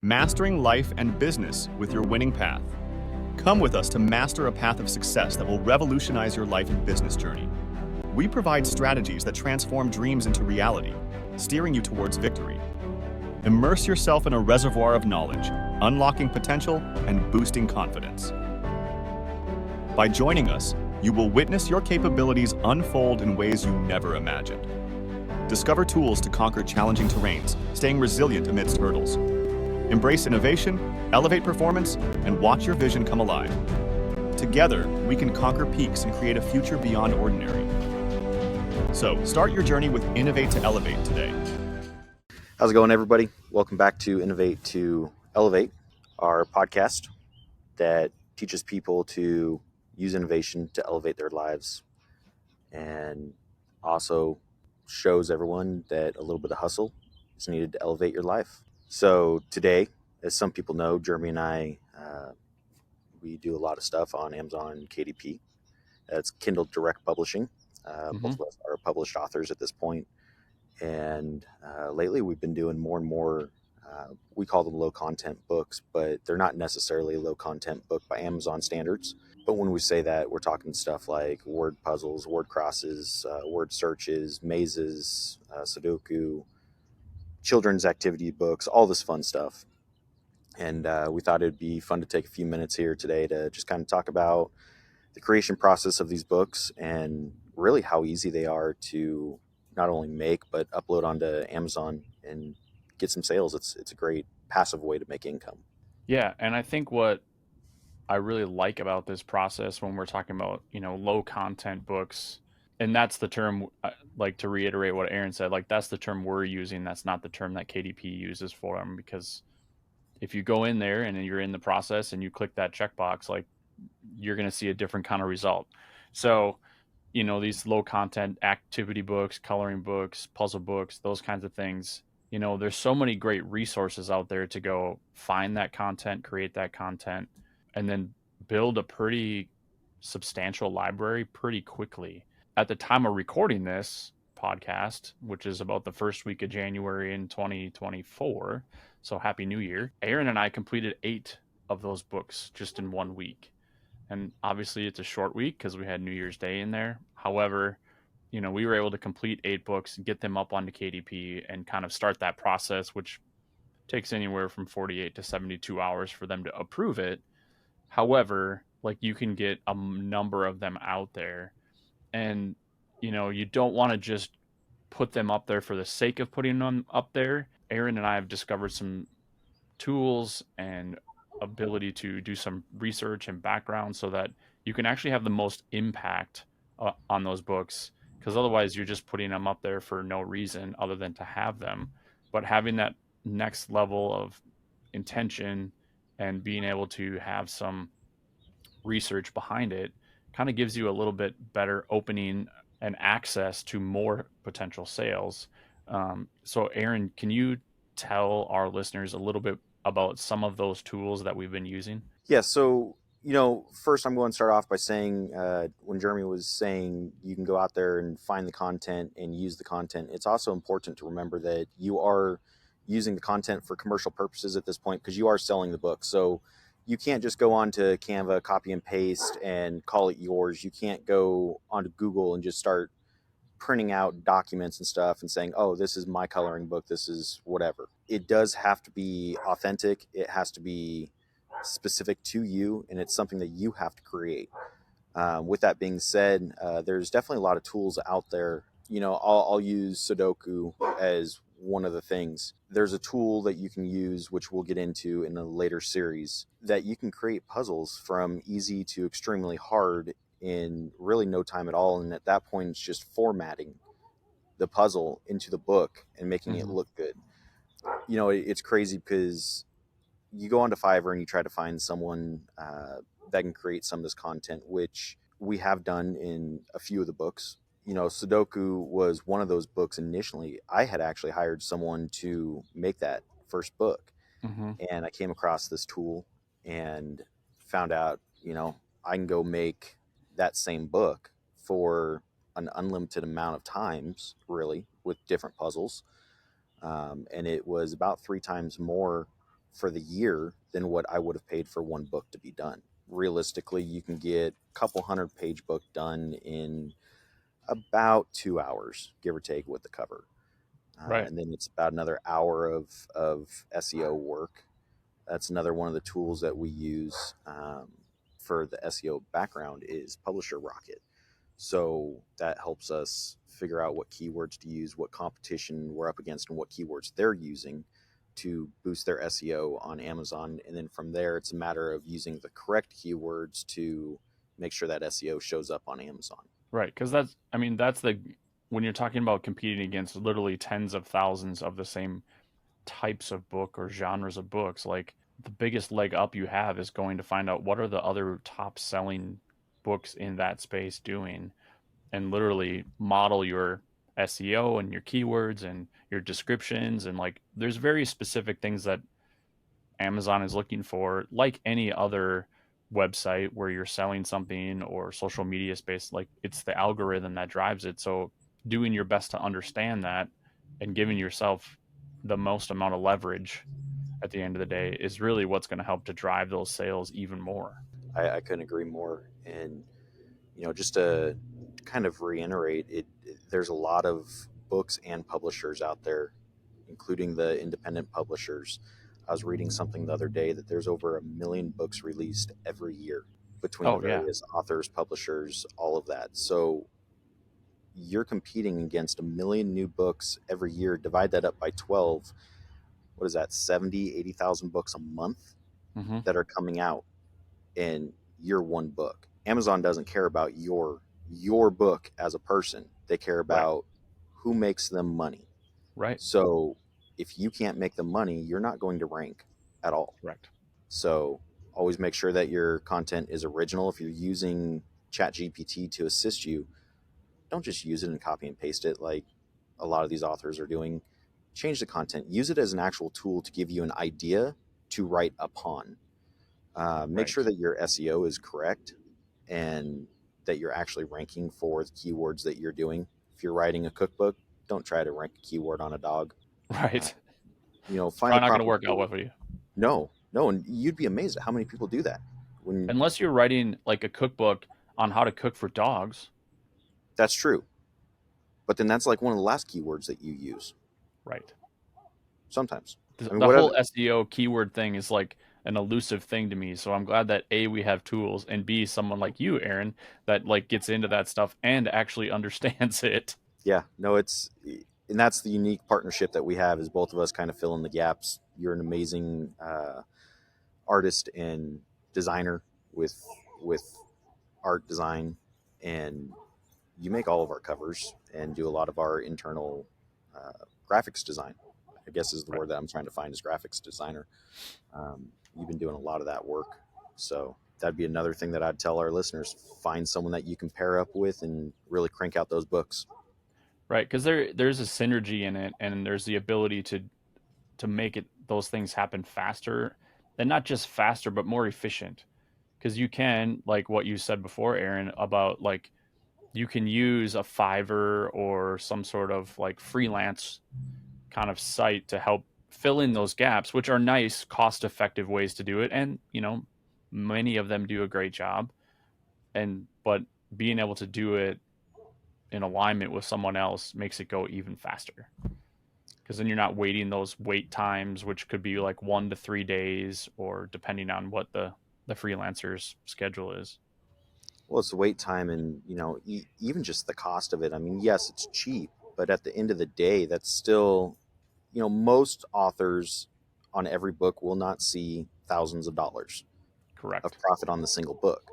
Mastering life and business with your winning path. Come with us to master a path of success that will revolutionize your life and business journey. We provide strategies that transform dreams into reality, steering you towards victory. Immerse yourself in a reservoir of knowledge, unlocking potential and boosting confidence. By joining us, you will witness your capabilities unfold in ways you never imagined. Discover tools to conquer challenging terrains, staying resilient amidst hurdles. Embrace innovation, elevate performance, and watch your vision come alive. Together, we can conquer peaks and create a future beyond ordinary. So, start your journey with Innovate to Elevate today. How's it going, everybody? Welcome back to Innovate to Elevate, our podcast that teaches people to use innovation to elevate their lives and also shows everyone that a little bit of hustle is needed to elevate your life. So today, as some people know, Jeremy and I, we do a lot of stuff on Amazon and KDP. That's Kindle Direct Publishing. Both of us are published authors at this point. And lately we've been doing more and more, we call them low content books, but they're not necessarily a low content book by Amazon standards. But when we say that, we're talking stuff like word puzzles, word crosses, word searches, mazes, Sudoku, children's activity books, all this fun stuff. And we thought it'd be fun to take a few minutes here today to just kind of talk about the creation process of these books and really how easy they are to not only make, but upload onto Amazon and get some sales. It's a great passive way to make income. Yeah, and I think what I really like about this process when we're talking about, low content books, and that's the term, like to reiterate what Aaron said, like that's the term we're using. That's not the term that KDP uses for them, because if you go in there and you're in the process and you click that checkbox, like you're going to see a different kind of result. So, these low content activity books, coloring books, puzzle books, those kinds of things, there's so many great resources out there to go find that content, create that content, and then build a pretty substantial library pretty quickly. At the time of recording this podcast, which is about the first week of January in 2024, so Happy New Year, Aaron and I completed 8 of those books just in 1 week. And obviously it's a short week because we had New Year's Day in there. However, we were able to complete 8 books, get them up onto KDP, and kind of start that process, which takes anywhere from 48 to 72 hours for them to approve it. However, like you can get a number of them out there, and you don't want to just put them up there for the sake of putting them up there. Aaron and I have discovered some tools and ability to do some research and background so that you can actually have the most impact on those books, because otherwise you're just putting them up there for no reason other than to have them. But having that next level of intention and being able to have some research behind it kind of gives you a little bit better opening and access to more potential sales. So Aaron, can you tell our listeners a little bit about some of those tools that we've been using? Yeah. So, first I'm going to start off by saying, when Jeremy was saying you can go out there and find the content and use the content, it's also important to remember that you are using the content for commercial purposes at this point, because you are selling the book. So you can't just go onto Canva, copy and paste and call it yours. You can't go onto Google and just start printing out documents and stuff and saying, oh, this is my coloring book, this is whatever. It does have to be authentic. It has to be specific to you, and it's something that you have to create. With that being said, there's definitely a lot of tools out there. I'll use Sudoku as one of the things. There's a tool that you can use, which we'll get into in a later series, that you can create puzzles from easy to extremely hard in really no time at all. And at that point, it's just formatting the puzzle into the book and making it look good. It's crazy because you go onto Fiverr and you try to find someone that can create some of this content, which we have done in a few of the books. Sudoku was one of those books initially. I had actually hired someone to make that first book. And I came across this tool and found out, I can go make that same book for an unlimited amount of times, really, with different puzzles. And it was about 3 times more for the year than what I would have paid for one book to be done. Realistically, you can get a couple 100-page book done in about 2 hours, give or take, with the cover. Right. And then it's about another hour of SEO work. That's another one of the tools that we use for the SEO background is Publisher Rocket. So that helps us figure out what keywords to use, what competition we're up against, and what keywords they're using to boost their SEO on Amazon. And then from there, it's a matter of using the correct keywords to make sure that SEO shows up on Amazon. Right. Because when you're talking about competing against literally tens of thousands of the same types of book or genres of books, like the biggest leg up you have is going to find out what are the other top selling books in that space doing, and literally model your SEO and your keywords and your descriptions. And like there's very specific things that Amazon is looking for, like any other website where you're selling something or social media space. Like it's the algorithm that drives it. So doing your best to understand that and giving yourself the most amount of leverage at the end of the day is really what's going to help to drive those sales even more. I couldn't agree more. And, just to kind of reiterate there's a lot of books and publishers out there, including the independent publishers. I was reading something the other day that there's over 1 million books released every year between the Oh yeah. various authors, publishers, all of that. So you're competing against 1 million new books every year. Divide that up by 12. What is that? 70, 80,000 books a month Mm-hmm. that are coming out, and you're one book. Amazon doesn't care about your book as a person. They care Right. about who makes them money. Right. So if you can't make them money, you're not going to rank at all. Correct. So always make sure that your content is original. If you're using ChatGPT to assist you, don't just use it and copy and paste it like a lot of these authors are doing. Change the content. Use it as an actual tool to give you an idea to write upon. Make Right. sure that your SEO is correct and that you're actually ranking for the keywords that you're doing. If you're writing a cookbook, don't try to rank a keyword on a dog. Right. It's Find probably a not going to proper work out tool. well for you. No, and you'd be amazed at how many people do that. When Unless you're writing like a cookbook on how to cook for dogs. that's true, but then that's like one of the last keywords that you use Right. sometimes. I mean, The what whole other? SEO keyword thing is like an elusive thing to me. So I'm glad that A, we have tools, and B, someone like you, Aaron, that like gets into that stuff and actually understands it. Yeah, no, and that's the unique partnership that we have is both of us kind of fill in the gaps. You're an amazing artist and designer with art design, and you make all of our covers and do a lot of our internal graphics design. I guess is the Right. word that I'm trying to find is graphics designer. You've been doing a lot of that work, so that'd be another thing that I'd tell our listeners: find someone that you can pair up with and really crank out those books. Right. Because there's a synergy in it, and there's the ability to make it those things happen faster, and not just faster, but more efficient. Because you can, like what you said before, Aaron, about like you can use a Fiverr or some sort of like freelance kind of site to help fill in those gaps, which are nice, cost effective ways to do it. And, many of them do a great job. But being able to do it in alignment with someone else makes it go even faster. Because then you're not waiting those wait times, which could be like 1 to 3 days, or depending on what the freelancer's schedule is. Well, it's the wait time, and even just the cost of it. I mean, yes, it's cheap, but at the end of the day, that's still, most authors on every book will not see thousands of dollars of Correct. profit on the single book.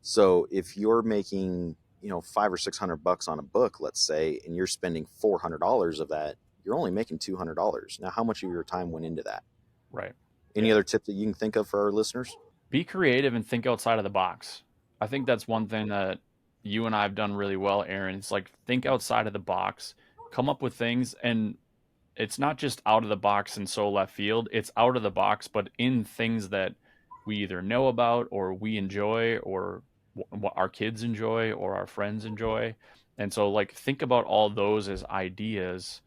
So if you're making, 500 or 600 bucks on a book, let's say, and you're spending $400 of that, you're only making $200. Now, how much of your time went into that? Right. Any Yeah. other tip that you can think of for our listeners? Be creative and think outside of the box. I think that's one thing that you and I have done really well, Aaron. It's like think outside of the box, come up with things, and it's not just out of the box and so left field. It's out of the box, but in things that we either know about or we enjoy or what our kids enjoy or our friends enjoy. And so like think about all those as ideas,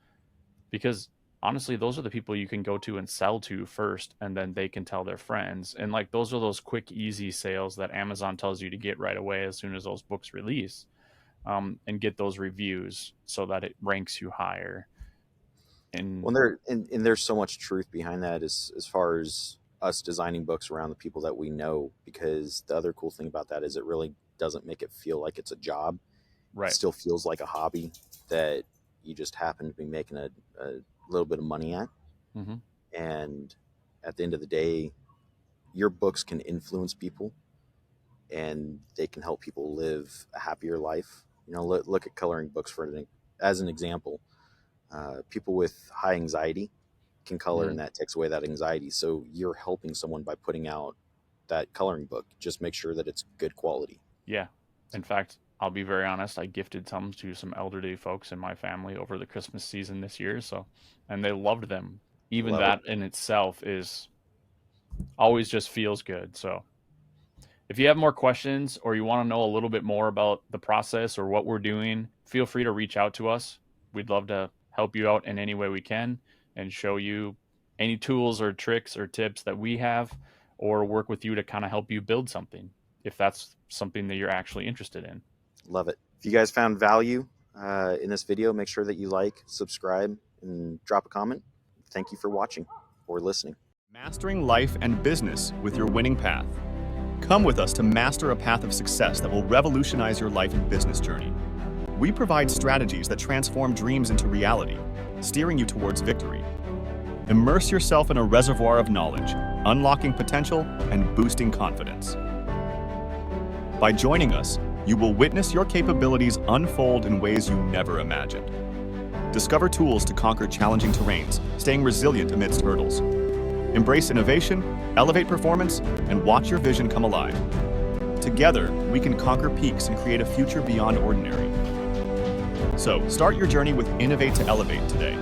because honestly, those are the people you can go to and sell to first, and then they can tell their friends. And like those are those quick, easy sales that Amazon tells you to get right away as soon as those books release, and get those reviews so that it ranks you higher. And There's so much truth behind that as far as us designing books around the people that we know, because the other cool thing about that is it really doesn't make it feel like it's a job. It right, still feels like a hobby that you just happen to be making a little bit of money at. mm-hmm. And at the end of the day, your books can influence people and they can help people live a happier life. Look at coloring books as an example. People with high anxiety can color, and that takes away that anxiety. So you're helping someone by putting out that coloring book. Just make sure that it's good quality. Yeah. In fact, I'll be very honest, I gifted some to some elderly folks in my family over the Christmas season this year. And they loved them. Even that in itself is always just feels good. So if you have more questions or you want to know a little bit more about the process or what we're doing, feel free to reach out to us. We'd love to help you out in any way we can and show you any tools or tricks or tips that we have, or work with you to kind of help you build something if that's something that you're actually interested in. Love it. If you guys found value in this video, make sure that you like, subscribe, and drop a comment. Thank you for watching or listening. Mastering life and business with your winning path. Come with us to master a path of success that will revolutionize your life and business journey. We provide strategies that transform dreams into reality, steering you towards victory. Immerse yourself in a reservoir of knowledge, unlocking potential and boosting confidence. By joining us, you will witness your capabilities unfold in ways you never imagined. Discover tools to conquer challenging terrains, staying resilient amidst hurdles. Embrace innovation, elevate performance, and watch your vision come alive. Together, we can conquer peaks and create a future beyond ordinary. So, start your journey with Innovate to Elevate today.